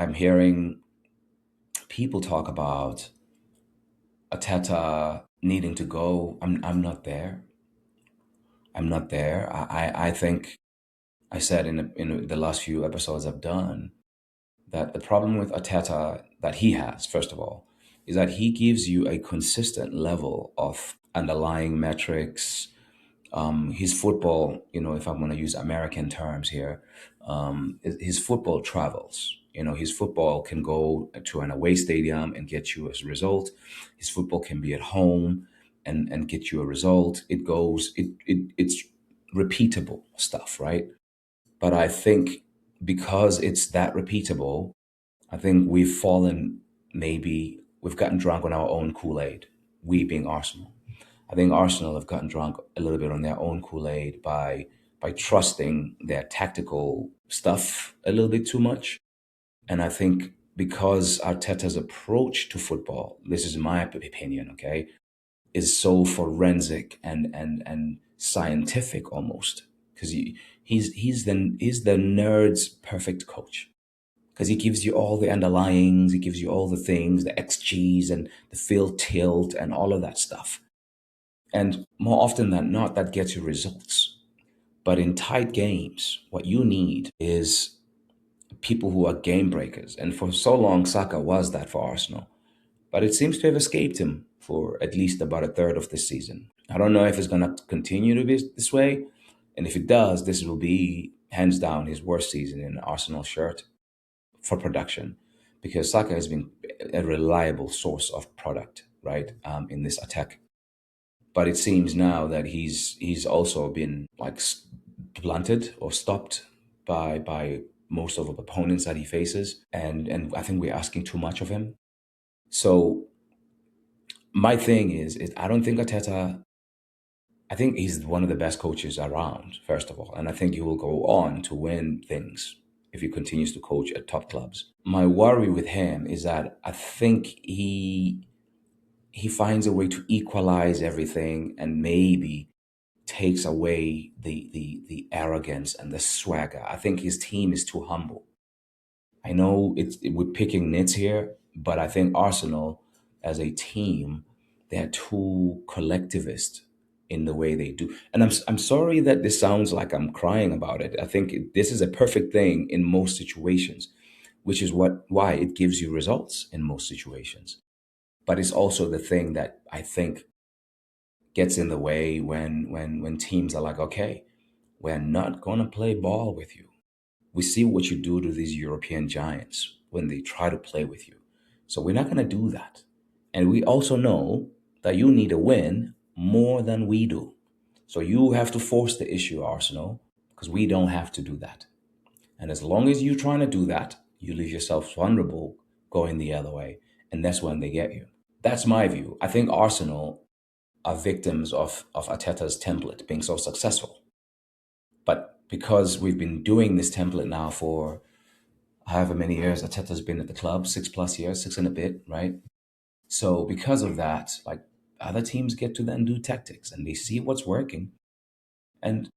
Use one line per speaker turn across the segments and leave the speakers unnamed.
I'm hearing people talk about Ateta needing to go. I'm not there. I'm not there. I think I said in the last few episodes I've done that the problem with Ateta that he has, first of all, is that he gives you a consistent level of underlying metrics. His football, if I'm going to use American terms here, his football travels. His football can go to an away stadium and get you a result. His football can be at home and get you a result. It's repeatable stuff, right? But I think because it's that repeatable, I think we've gotten drunk on our own Kool-Aid, we being Arsenal. I think Arsenal have gotten drunk a little bit on their own Kool-Aid by trusting their tactical stuff a little bit too much. And I think because Arteta's approach to football, this is my opinion, okay, is so forensic and scientific almost. Because he's the nerd's perfect coach because he gives you all the underlyings, he gives you all the things, the XGs and the field tilt and all of that stuff. And more often than not, that gets you results. But in tight games, what you need is people who are game breakers. And for so long, Saka was that for Arsenal. But it seems to have escaped him for at least about a third of this season. I don't know if it's going to continue to be this way. And if it does, this will be hands down his worst season in an Arsenal shirt for production, because Saka has been a reliable source of product, right, in this attack. But it seems now that he's also been like blunted or stopped by most of the opponents that he faces, and I think we're asking too much of him. So my thing is I don't think Arteta. I think he's one of the best coaches around, first of all, and I think he will go on to win things if he continues to coach at top clubs. My worry with him is that I think he finds a way to equalize everything and maybe takes away the arrogance and the swagger. I think his team is too humble. I know we're picking nits here, but I think Arsenal as a team, they're too collectivist in the way they do. And I'm sorry that this sounds like I'm crying about it. I think this is a perfect thing in most situations, which is why it gives you results in most situations. But it's also the thing that I think gets in the way when teams are like, okay, we're not going to play ball with you. We see what you do to these European giants when they try to play with you. So we're not going to do that. And we also know that you need a win more than we do. So you have to force the issue, Arsenal, because we don't have to do that. And as long as you're trying to do that, you leave yourself vulnerable going the other way. And that's when they get you. That's my view. I think Arsenal are victims of Arteta's template being so successful. But because we've been doing this template now for however many years Arteta's been at the club, 6+ years, six and a bit, right? So because of that, like other teams get to then do tactics and they see what's working. And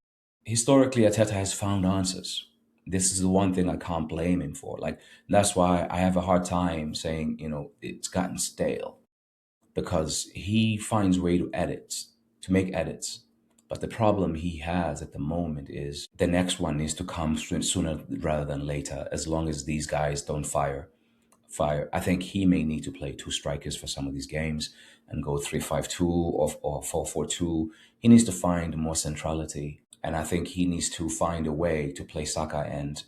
historically, Arteta has found answers. This is the one thing I can't blame him for. Like that's why I have a hard time saying, it's gotten stale because he finds way to make edits. But the problem he has at the moment is the next one needs to come sooner rather than later, as long as these guys don't fire. I think he may need to play two strikers for some of these games and go 3-5-2 or 4-4-2. He needs to find more centrality. And I think he needs to find a way to play Saka and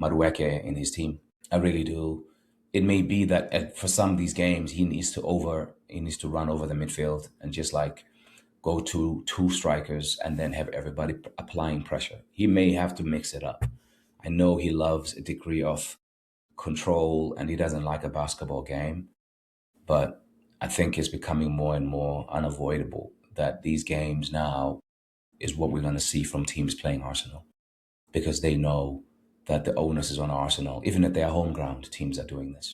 Madueke in his team. I really do. It may be that for some of these games he needs to run over the midfield and just like go to two strikers and then have everybody applying pressure. He may have to mix it up. I know he loves a degree of control and he doesn't like a basketball game, but I think it's becoming more and more unavoidable that these games now is what we're going to see from teams playing Arsenal because they know that the onus is on Arsenal. Even at their home ground, teams are doing this.